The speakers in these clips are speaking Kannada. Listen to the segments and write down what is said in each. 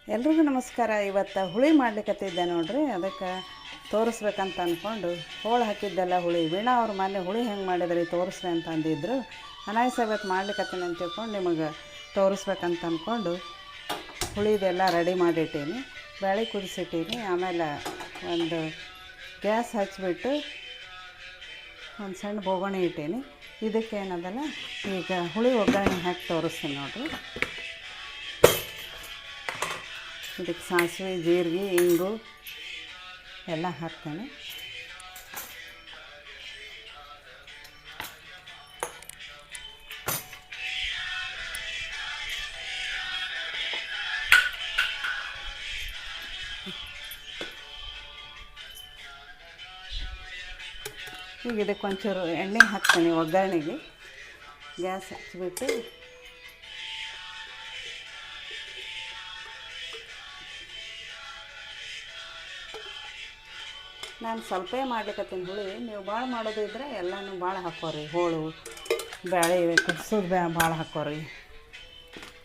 ಎಲ್ರಿಗೂ ನಮಸ್ಕಾರ. ಇವತ್ತು ಹುಳಿ ಮಾಡ್ಲಿಕ್ಕತ್ತಿದ್ದೆ ನೋಡ್ರಿ. ಅದಕ್ಕೆ ತೋರಿಸ್ಬೇಕಂತ ಅಂದ್ಕೊಂಡು ಹೋಳು ಹಾಕಿದ್ದೆಲ್ಲ ಹುಳಿ. ವೀಣಾ ಅವ್ರು ಮೊನ್ನೆ ಹುಳಿ ಹೆಂಗೆ ಮಾಡಿದ್ರಿ ತೋರಿಸ್ರಿ ಅಂತ ಅಂದಿದ್ರು. ಅನಾಯಸ ಇವತ್ತು ಮಾಡ್ಲಿಕ್ಕತ್ತೀನಿ ಅಂತ ತಿಳ್ಕೊಂಡು ನಿಮಗೆ ತೋರಿಸ್ಬೇಕಂತ ಅಂದ್ಕೊಂಡು ಹುಳಿದೆಲ್ಲ ರೆಡಿ ಮಾಡಿಟ್ಟೀನಿ. ಬೇಳೆ ಕುದಿಸಿಟ್ಟೀನಿ. ಆಮೇಲೆ ಒಂದು ಗ್ಯಾಸ್ ಹಚ್ಚಿಬಿಟ್ಟು ಒಂದು ಸಣ್ಣ ಬೋಗಣಿ ಇಟ್ಟೀನಿ. ಇದಕ್ಕೆ ಏನದಲ್ಲ ಈಗ ಹುಳಿ ಒಗ್ಗರಣೆ ಹಾಕಿ ತೋರಿಸ್ತೀನಿ ನೋಡಿರಿ. ಇದಕ್ಕೆ ಸಾಸಿವೆ, ಜೀರಿಗೆ, ಇಂಗು ಎಲ್ಲ ಹಾಕ್ತೇನೆ. ಈಗ ಇದಕ್ಕೆ ಒಂಚೂರು ಎಣ್ಣೆ ಹಾಕ್ತೇನೆ ಒಗ್ಗರಣೆಗೆ. ಗ್ಯಾಸ್ ಹಚ್ಚಿಬಿಟ್ಟು ನಾನು ಸ್ವಲ್ಪ ಮಾಡ್ಲಿಕ್ಕತ್ತೀನಿ ಹುಳಿ. ನೀವು ಭಾಳ ಮಾಡೋದು ಇದ್ದರೆ ಎಲ್ಲನೂ ಭಾಳ ಹಾಕೋರಿ. ಹೋಳು ಬ್ಯಾಳೆ ಕುದಿಸೋದು ಭಾಳ ಹಾಕೋರಿ.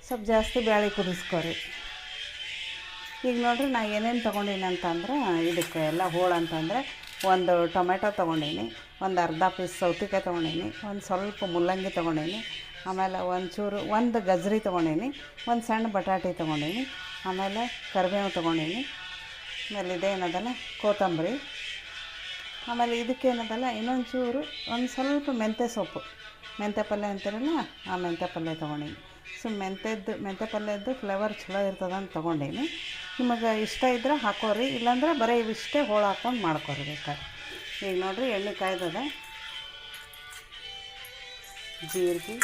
ಸ್ವಲ್ಪ ಜಾಸ್ತಿ ಬ್ಯಾಳೆ ಕುದಿಸ್ಕೊರಿ. ಈಗ ನೋಡಿರಿ ನಾ ಏನೇನು ತೊಗೊಂಡೀನಿ ಅಂತಂದ್ರೆ ಇದಕ್ಕೆ ಎಲ್ಲ ಹೋಳು ಅಂತಂದರೆ ಒಂದು ಟೊಮೆಟೊ ತೊಗೊಂಡೀನಿ, ಒಂದು ಅರ್ಧ ಪೀಸ್ ಸೌತೆಕಾಯಿ ತೊಗೊಂಡೀನಿ, ಒಂದು ಸ್ವಲ್ಪ ಮುಲ್ಲಂಗಿ ತೊಗೊಂಡೀನಿ, ಆಮೇಲೆ ಒಂದು ಗಜ್ರಿ ತೊಗೊಂಡೀನಿ, ಒಂದು ಸಣ್ಣ ಬಟಾಟೆ ತೊಗೊಂಡೀನಿ, ಆಮೇಲೆ ಕರಿಬೇವು ತೊಗೊಂಡೀನಿ, ಆಮೇಲೆ ಇದೇನದಲ್ಲ ಕೊತ್ತಂಬರಿ, ಆಮೇಲೆ ಇದಕ್ಕೇನದಲ್ಲ ಇನ್ನೊಂಚೂರು ಒಂದು ಸ್ವಲ್ಪ ಮೆಂತ್ಯ ಸೊಪ್ಪು, ಮೆಂತ್ಯ ಪಲ್ಯ ಅಂತಾರಲ್ಲ ಆ ಮೆಂತ್ಯ ಪಲ್ಯ ತೊಗೊಂಡೀನಿ. ಸೊ ಮೆಂತ್ಯ ಪಲ್ಯದ್ದು ಫ್ಲೇವರ್ ಚಲೋ ಇರ್ತದಂತ ತೊಗೊಂಡೀನಿ. ನಿಮಗೆ ಇಷ್ಟ ಇದ್ರೆ ಹಾಕೋರಿ, ಇಲ್ಲಾಂದ್ರೆ ಬರೀ ಇವಿಷ್ಟೇ ಹೋಳು ಹಾಕ್ಕೊಂಡು ಮಾಡ್ಕೊರಿ ಬೇಕಾದ್ರೆ. ಈಗ ನೋಡಿರಿ ಎಣ್ಣೆ ಕಾಯ್ದದ. ಜೀರಿಗೆ,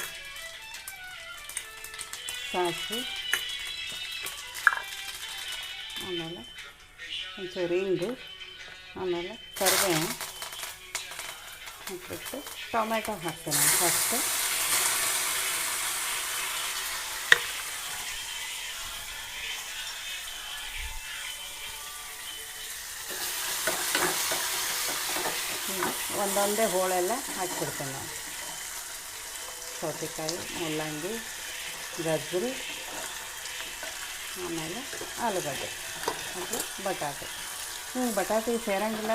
ಸಾಸಿವೆ, ಆಮೇಲೆ ಒಂಚೂರು ಇಂಗು, ಆಮೇಲೆ ಕರಿಬೇವು ಹಾಕ್ಬಿಟ್ಟು ಟೊಮೆಟೊ ಹಾಕ್ತೇನೆ ಫಸ್ಟು. ಒಂದೊಂದೇ ಹೋಳೆಲ್ಲ ಹಾಕಿಬಿಡ್ತೇನೆ ನಾನು. ಸೌತೆಕಾಯಿ, ಮುಲ್ಲಂಗಿ, ಗಜ್ಜರಿ, ಆಮೇಲೆ ಆಲೂಗಡ್ಡೆ ಮತ್ತು ಬಟಾಟೆ. ಬಟಾಟೆ ಸೇರಂಗಿಲ್ಲ,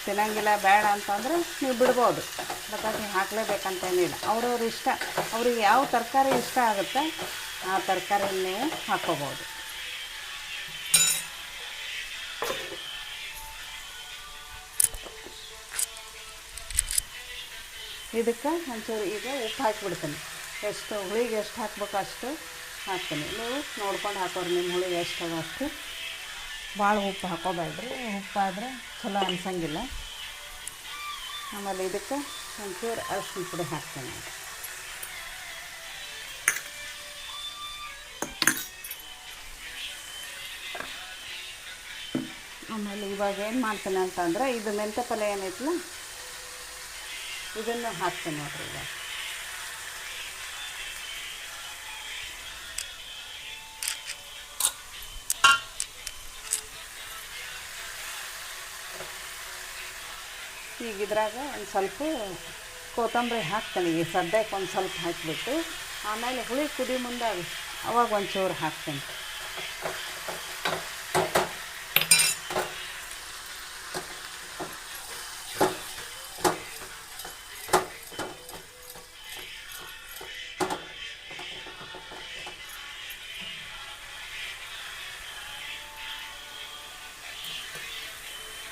ತಿನ್ನಂಗಿಲ್ಲ, ಬೇಡ ಅಂತಂದರೆ ನೀವು ಬಿಡ್ಬೋದು. ಬಟಾಟೆ ಹಾಕಲೇಬೇಕಂತೇನಿಲ್ಲ, ಅವ್ರವ್ರ ಇಷ್ಟ. ಅವ್ರಿಗೆ ಯಾವ ತರಕಾರಿ ಇಷ್ಟ ಆಗುತ್ತೆ ಆ ತರಕಾರಿನ ನೀವು ಹಾಕ್ಕೋಬೋದು. ಇದಕ್ಕೆ ಒಂಚೂರು ಈಗ ಉಪ್ಪು ಹಾಕಿಬಿಡ್ತೀನಿ. ಎಷ್ಟು ಹುಳಿಗೆ ಎಷ್ಟು ಹಾಕ್ಬೇಕು ಅಷ್ಟು ಹಾಕ್ತೀನಿ. ನೀವು ನೋಡ್ಕೊಂಡು ಹಾಕೋರಿ, ನಿಮ್ಮ ಹುಳಿಗೆ ಎಷ್ಟು ಅಷ್ಟು. ಭಾಳ ಉಪ್ಪು ಹಾಕೋಬೇಡ್ರಿ, ಉಪ್ಪಾದರೆ ಚಲೋ ಅನ್ಸಂಗಿಲ್ಲ. ಆಮೇಲೆ ಇದಕ್ಕೆ ಒಂಚೂರು ಅರಿಶಿನ ಪುಡಿ ಹಾಕ್ತೀನಿ. ಆಮೇಲೆ ಇವಾಗ ಏನು ಮಾಡ್ತೀನಿ ಅಂತಂದ್ರೆ ಇದು ಮೆಂತ್ಯ ಪಲ್ಯ ಏನೈತಲ್ಲ ಇದನ್ನು ಹಾಕ್ತೀನಿ ನೋಡ್ರಿ. ಈಗ ಇದ್ರಾಗ ಒಂದು ಸ್ವಲ್ಪ ಕೊತ್ತಂಬರಿ ಹಾಕ್ತೀನಿ. ಈಗ ಸದ್ಯಕ್ಕೆ ಒಂದು ಸ್ವಲ್ಪ ಹಾಕಿಬಿಟ್ಟು ಆಮೇಲೆ ಹುಳಿ ಕುದಿ ಮುಂದೆ ಅವಾಗ ಒಂಚೂರು ಹಾಕ್ತೀನಿ.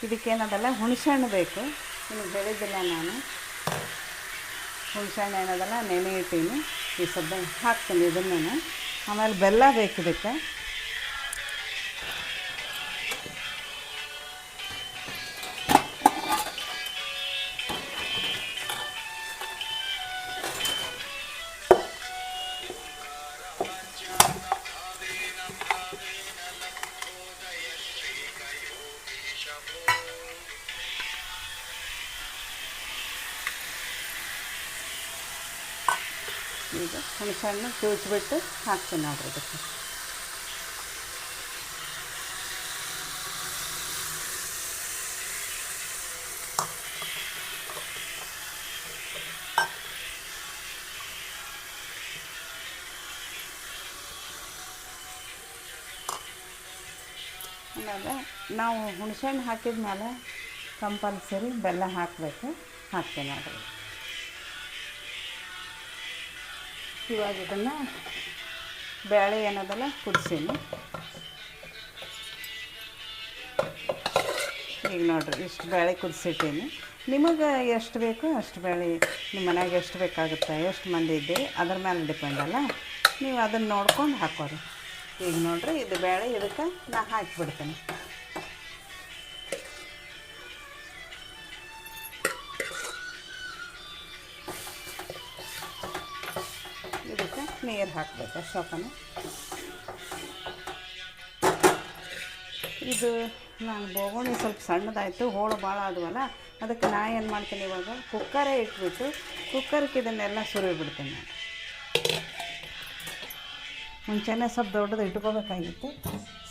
ಇದಕ್ಕೇನದಲ್ಲ ಹುಣಸೆಹಣ್ಣು ಬೇಕು. ನಿಮಗೆ ಹೇಳಿದ್ದಿಲ್ಲ ನಾನು, ಹುಣಸೆಹಣ್ಣು ಏನದಲ್ಲ ನೆನೆ ಇಟ್ಟೀನಿ. ಈ ಸದ್ಯ ಹಾಕ್ತೀನಿ ಇದನ್ನು. ಆಮೇಲೆ ಬೆಲ್ಲ ಬೇಕು ಇದಕ್ಕೆ. ಈಗ ಹುಣಸೆಹಣ್ಣು ಕಿವುಚ್ಬಿಟ್ಟು ಹಾಕ್ತೀನಿ ನೋಡ್ರಿ ಇದಕ್ಕೆ. ಆಮೇಲೆ ನಾವು ಹುಣಸೆಹಣ್ಣು ಹಾಕಿದ ಮೇಲೆ ಕಂಪಲ್ಸರಿ ಬೆಲ್ಲ ಹಾಕಬೇಕು. ಹಾಕ್ತೀನಿ ನೋಡಿರಿ. ಇವಾಗ ಇದನ್ನು ಬೇಳೆ ಏನದಲ್ಲ ಕುದಿಸೀನಿ. ಈಗ ನೋಡಿರಿ ಇಷ್ಟು ಬೇಳೆ ಕುದಿಸಿಟ್ಟೀನಿ. ನಿಮಗೆ ಎಷ್ಟು ಬೇಕು ಅಷ್ಟು ಬೇಳೆ, ನಿಮ್ಮ ಮನೆಯಾಗ ಎಷ್ಟು ಬೇಕಾಗುತ್ತೆ, ಎಷ್ಟು ಮಂದಿ ಇದ್ದೀರಿ ಅದ್ರ ಮೇಲೆ ಡಿಪೆಂಡ್ ಅಲ್ಲ. ನೀವು ಅದನ್ನು ನೋಡ್ಕೊಂಡು ಹಾಕೋರಿ. ಈಗ ನೋಡಿರಿ ಇದು ಬೇಳೆ ಇದಕ್ಕೆ ನಾ ಹಾಕಿಬಿಡ್ತೀನಿ. ಇದಕ್ಕೆ ನೀರು ಹಾಕಬೇಕು ಸ್ವಲ್ಪನೇ. ಇದು ನಾನು ಬೋಗುಣಿ ಸ್ವಲ್ಪ ಸಣ್ಣದಾಯಿತು, ಹೋಳು ಭಾಳ ಆದವಲ್ಲ, ಅದಕ್ಕೆ ನಾ ಏನು ಮಾಡ್ತೀನಿ ಇವಾಗ ಕುಕ್ಕರೇ ಇಟ್ಬಿಟ್ಟು ಕುಕ್ಕರ್ಗೆ ಇದನ್ನೆಲ್ಲ ಸುರಿಬಿಡ್ತೀನಿ. ನಾನು ಮುಂಚೆನೇ ಸ್ವಲ್ಪ ದೊಡ್ಡದು ಇಟ್ಕೋಬೇಕಾಗಿತ್ತು,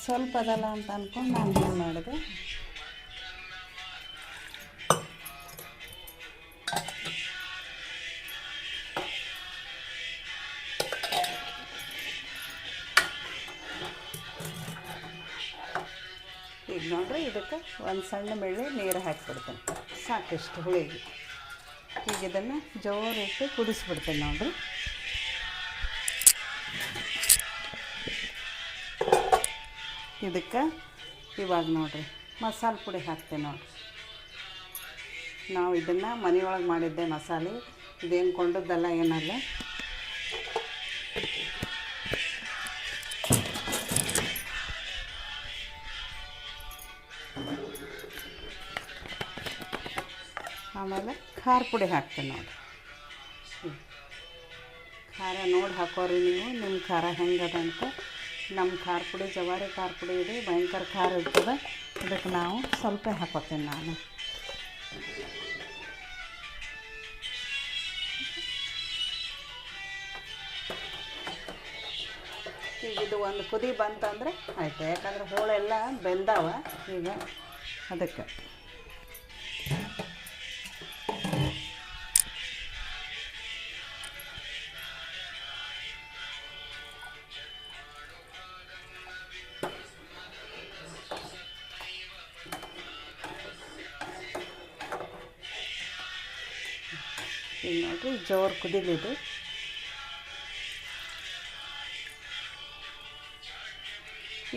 ಸ್ವಲ್ಪ ಅದಲ್ಲ ಅಂತ ಅಂದ್ಕೊಂಡು ನಾನು ಏನು ಮಾಡಿದೆ, ಈಗ ನೋಡ್ರಿ ಇದಕ್ಕೆ ಒಂದು ಸಣ್ಣ ಬೆಳ್ಳಿ ನೀರು ಹಾಕಿಬಿಡ್ತೇನೆ. ಸಾಕಿಷ್ಟು ಹುಳಿಗೆ. ಈಗ ಇದನ್ನು ಜೋರಿಟ್ಟು ಕುದಿಸ್ಬಿಡ್ತೇನೆ ನೋಡ್ರಿ. ಇದಕ್ಕೆ ಇವಾಗ ನೋಡಿರಿ ಮಸಾಲೆ ಪುಡಿ ಹಾಕ್ತೇನೆ ನೋಡಿರಿ. ನಾವು ಇದನ್ನು ಮನೆಯೊಳಗೆ ಮಾಡಿದ್ದೆ ಮಸಾಲೆ, ಇದೇನು ಕೊಂಡದ್ದಲ್ಲ ಏನಲ್ಲ. ಆಮೇಲೆ ಖಾರ ಪುಡಿ ಹಾಕ್ತೇನೆ ನೋಡಿರಿ. ಖಾರ ನೋಡಿ ಹಾಕೋರಿ ನೀವು, ನಿಮ್ಮ ಖಾರ ಹೆಂಗದ ಅಂತ. ನಮ್ಮ ಖಾರ ಪುಡಿ ಜವಾರಿ ಖಾರ ಪುಡಿ ಇದೆ, ಭಯಂಕರ ಖಾರ ಇರ್ತದೆ. ಇದಕ್ಕೆ ನಾವು ಸ್ವಲ್ಪ ಹಾಕೋತೀನಿ ನಾನು. ಈಗ ಇದು ಒಂದು ಕುದಿ ಬಂತಂದರೆ ಆಯಿತು, ಯಾಕಂದ್ರೆ ಹೋಳೆಲ್ಲ ಬೆಂದಾವ ಈಗ. ಅದಕ್ಕೆ ಈಗ ನೋಡಿರಿ ಜೋರು ಕುದಿಲಿದ್ದು.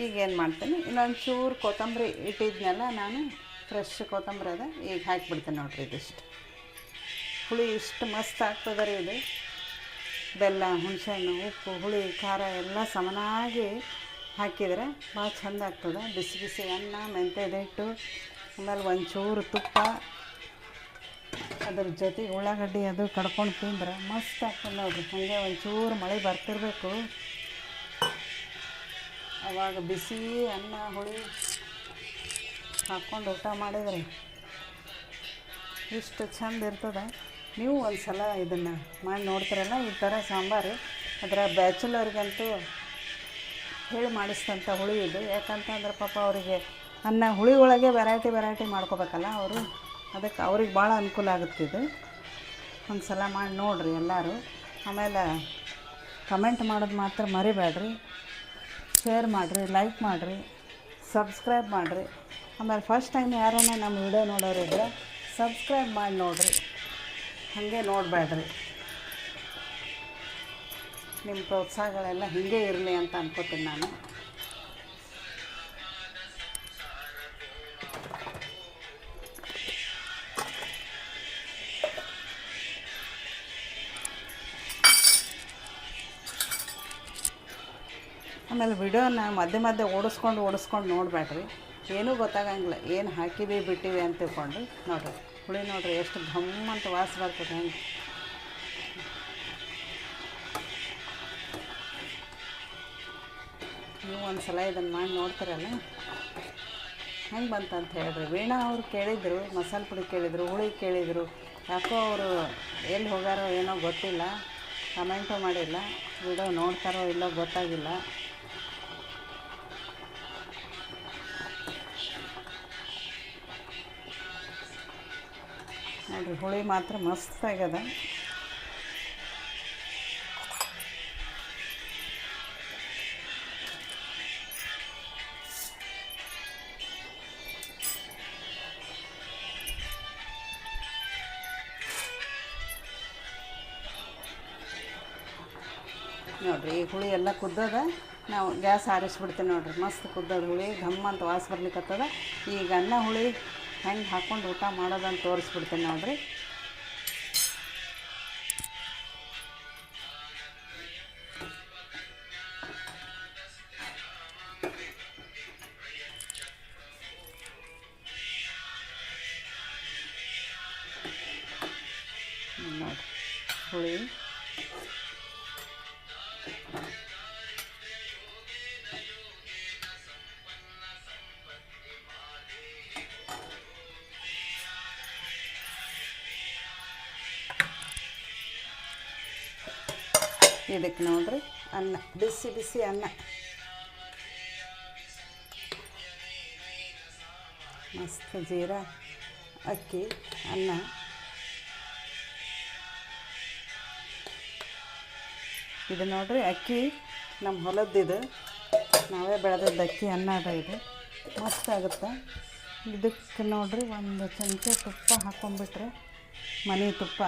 ಈಗ ಏನು ಮಾಡ್ತೀನಿ, ಇನ್ನೊಂದು ಚೂರು ಕೊತ್ತಂಬರಿ ಇಟ್ಟಿದ್ನೆಲ್ಲ ನಾನು, ಫ್ರೆಶ್ ಕೊತ್ತಂಬರಿ ಅದ, ಈಗ ಹಾಕಿಬಿಡ್ತೀನಿ ನೋಡಿರಿ. ಇದಿಷ್ಟು ಹುಳಿ ಇಷ್ಟು ಮಸ್ತ್ ಆಗ್ತದೆ ರೀ ಇದು. ಬೆಲ್ಲ, ಹುಣಸೆಹಣ್ಣು, ಉಪ್ಪು, ಹುಳಿ, ಖಾರ ಎಲ್ಲ ಸಮನಾಗಿ ಹಾಕಿದರೆ ಭಾಳ ಚೆಂದ ಆಗ್ತದೆ. ಬಿಸಿ ಬಿಸಿ ಅನ್ನ, ಮೆಂತ್ಯದ ಹಿಟ್ಟು, ಆಮೇಲೆ ಒಂಚೂರು ತುಪ್ಪ, ಅದ್ರ ಜೊತೆಗೆ ಉಳ್ಳಾಗಡ್ಡಿ ಅದು ಕಡ್ಕೊಂಡು ತಿಂದ್ರೆ ಮಸ್ತ್ ಆಗ್ತದೆ ನೋಡಿರಿ. ಹಾಗೆ ಒಂಚೂರು ಮಳೆ ಬರ್ತಿರಬೇಕು, ಅವಾಗ ಬಿಸಿ ಅನ್ನ ಹುಳಿ ಹಾಕ್ಕೊಂಡು ಊಟ ಮಾಡಿದರೆ ಇಷ್ಟು ಚೆಂದ ಇರ್ತದೆ. ನೀವು ಒಂದು ಸಲ ಇದನ್ನು ಮಾಡಿ ನೋಡ್ತೀರಲ್ಲ ಈ ಥರ ಸಾಂಬಾರು. ಅದರ ಬ್ಯಾಚುಲರ್ಗಂತೂ ಹೇಳಿ ಮಾಡಿಸ್ತಂಥ ಹುಳಿ ಇದು. ಯಾಕಂತಂದ್ರೆ ಪಾಪ ಅವರಿಗೆ ಅನ್ನ ಹುಳಿ ಒಳಗೆ ವೆರೈಟಿ ಮಾಡ್ಕೋಬೇಕಲ್ಲ ಅವರು, ಅದಕ್ಕೆ ಅವ್ರಿಗೆ ಭಾಳ ಅನುಕೂಲ ಆಗುತ್ತಿದ್ದು. ಒಂದು ಸಲ ಮಾಡಿ ನೋಡಿರಿ ಎಲ್ಲರೂ. ಆಮೇಲೆ ಕಮೆಂಟ್ ಮಾಡೋದು ಮಾತ್ರ ಮರಿಬೇಡ್ರಿ. ಶೇರ್ ಮಾಡಿರಿ, ಲೈಕ್ ಮಾಡಿರಿ, ಸಬ್ಸ್ಕ್ರೈಬ್ ಮಾಡಿರಿ. ಆಮೇಲೆ ಫಸ್ಟ್ ಟೈಮ್ ಯಾರನ್ನ ನಮ್ಮ ವಿಡಿಯೋ ನೋಡೋರಿದ್ರೆ ಸಬ್ಸ್ಕ್ರೈಬ್ ಮಾಡಿ ನೋಡಿರಿ, ಹಾಗೆ ನೋಡಬೇಡ್ರಿ. ನಿಮ್ಮ ಪ್ರೋತ್ಸಾಹಗಳೆಲ್ಲ ಹೀಗೆ ಇರಲಿ ಅಂತ ಅನ್ಕೋತೀನಿ ನಾನು. ಆಮೇಲೆ ವಿಡಿಯೋನ ಮಧ್ಯೆ ಓಡಿಸ್ಕೊಂಡು ನೋಡಬೇಡ್ರಿ. ಏನೂ ಗೊತ್ತಾಗಂಗಿಲ್ಲ, ಏನು ಹಾಕಿವಿ ಬಿಟ್ಟಿವಿ ಅಂತ ತಿಳ್ಕೊಂಡು ನೋಡಿರಿ. ಹುಳಿ ನೋಡಿರಿ ಎಷ್ಟು ಘಮ್ ಅಂತ ವಾಸ ಬರ್ತದೆ. ಹೆಂಗೆ ನೀವು ಒಂದು ಸಲ ಇದನ್ನು ಮಾಡಿ ನೋಡ್ತೀರಲ್ಲ ಹೆಂಗೆ ಬಂತಂತ ಹೇಳ್ರಿ. ವೀಣಾ ಅವ್ರು ಕೇಳಿದರು, ಮಸಾಲೆ ಪುಡಿ ಕೇಳಿದರು, ಹುಳಿ ಕೇಳಿದರು. ಯಾಕೋ ಅವರು ಎಲ್ಲಿ ಹೋಗಾರೋ ಏನೋ ಗೊತ್ತಿಲ್ಲ, ಕಮೆಂಟು ಮಾಡಿಲ್ಲ. ವಿಡಿಯೋ ನೋಡ್ತಾರೋ ಇಲ್ಲೋ ಗೊತ್ತಾಗಿಲ್ಲ. ನೋಡಿರಿ ಹುಳಿ ಮಾತ್ರ ಮಸ್ತ್ ಆಗ್ಯದ. ನೋಡಿರಿ ಈ ಹುಳಿ ಎಲ್ಲ ಕುದ್ದದ. ನಾವು ಗ್ಯಾಸ್ ಆರಿಸ್ಬಿಡ್ತೀವಿ ನೋಡಿರಿ. ಮಸ್ತ್ ಕುದ್ದದ ಹುಳಿ, ಘಮ್ ಅಂತ ವಾಸ ಬರ್ಲಿಕ್ಕತ್ತದ. ಈಗ ಅನ್ನ ಹುಳಿ ಹೆಂಗೆ ಹಾಕ್ಕೊಂಡು ಊಟ ಮಾಡೋದಂತ ತೋರಿಸ್ಬಿಡ್ತೀನಿ ನೋಡಿರಿ. ನೋಡಿ ಹುಳಿ ಇದಕ್ಕೆ ನೋಡ್ರಿ ಅನ್ನ, ಬಿಸಿ ಬಿಸಿ ಅನ್ನ, ಮಸ್ತ್ ಜೀರಾ ಅಕ್ಕಿ ಅನ್ನ. ಇದು ನೋಡ್ರಿ ಅಕ್ಕಿ ನಮ್ಮ ಹೊಲದ್ದಿದು, ನಾವೇ ಬೆಳೆದಿದ್ದು ಅಕ್ಕಿ ಅನ್ನ ಅದ. ಇದು ಮಸ್ತ್ ಆಗುತ್ತೆ. ಇದಕ್ಕೆ ನೋಡ್ರಿ ಒಂದು ಚಮಚ ತುಪ್ಪ ಹಾಕ್ಕೊಂಬಿಟ್ರೆ, ಮನೆ ತುಪ್ಪ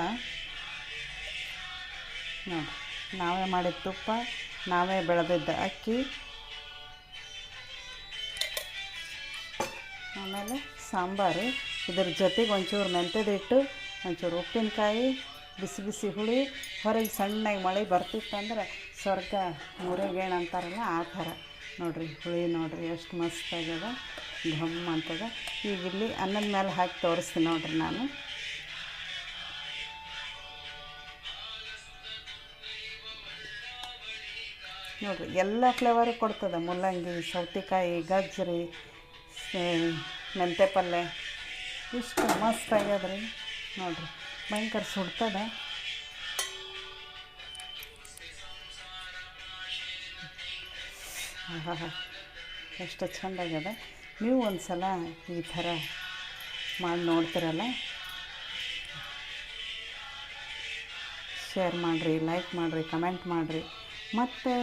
ನೋಡಿ, ನಾವೇ ಮಾಡಿದ ತುಪ್ಪ, ನಾವೇ ಬೆಳೆದಿದ್ದ ಅಕ್ಕಿ. ಆಮೇಲೆ ಸಾಂಬಾರು, ಇದ್ರ ಜೊತೆಗೆ ಒಂಚೂರು ಮೆಂತ್ಯದಿಟ್ಟು, ಒಂಚೂರು ಉಪ್ಪಿನಕಾಯಿ, ಬಿಸಿ ಬಿಸಿ ಹುಳಿ. ಹೊರಗೆ ಸಣ್ಣಗೆ ಮಳೆ ಬರ್ತಿತ್ತಂದ್ರೆ ಸ್ವರ್ಗ ಮೂರೇಗೇಣು ಅಂತಾರಲ್ಲ ಆ ಥರ ನೋಡಿರಿ. ಹುಳಿ ನೋಡಿರಿ ಎಷ್ಟು ಮಸ್ತ್ ಆಗ್ಯದ, ಘಮ್ ಅಂತದ. ಈಗ ಇಲ್ಲಿ ಅನ್ನದ ಮೇಲೆ ಹಾಕಿ ತೋರಿಸ್ತೀನಿ ನೋಡಿರಿ ನಾನು. ನೋಡಿರಿ ಎಲ್ಲ ಫ್ಲೇವರು ಕೊಡ್ತದೆ. ಮೂಲಂಗಿ, ಸೌತೆಕಾಯಿ, ಗಜ್ಜರಿ, ಮೆಂತ್ಯ ಪಲ್ಯ, ಇಷ್ಟು ಮಸ್ತ್ ಆಗ್ಯದ್ರಿ ನೋಡಿರಿ. ಭಯಂಕರ ಸುಡ್ತದ. ಆಹಾ, ಎಷ್ಟು ಚೆಂದ ಆಗ್ಯದ. ನೀವು ಒಂದು ಸಲ ಈ ಥರ ಮಾಡಿ ನೋಡ್ತೀರಲ್ಲ, ಶೇರ್ ಮಾಡಿರಿ, ಲೈಕ್ ಮಾಡಿರಿ, ಕಮೆಂಟ್ ಮಾಡಿರಿ. ಮತ್ತು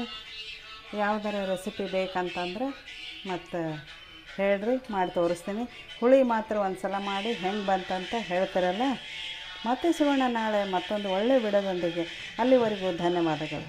ಯಾವ್ದಾರ ರೆಸಿಪಿ ಬೇಕಂತಂದ್ರೆ ಮತ್ತು ಹೇಳ್ರಿ, ಮಾಡಿ ತೋರಿಸ್ತೀನಿ. ಹುಳಿ ಮಾತ್ರ ಒಂದು ಸಲ ಮಾಡಿ ಹೆಂಗೆ ಬಂತಂತ ಹೇಳ್ತಾರಲ್ಲ. ಮತ್ತೆ ಸಿಗೋಣ ನಾಳೆ ಮತ್ತೊಂದು ಒಳ್ಳೆಯ ವಿಡಿಯೋದೊಂದಿಗೆ. ಅಲ್ಲಿವರೆಗೂ ಧನ್ಯವಾದಗಳು.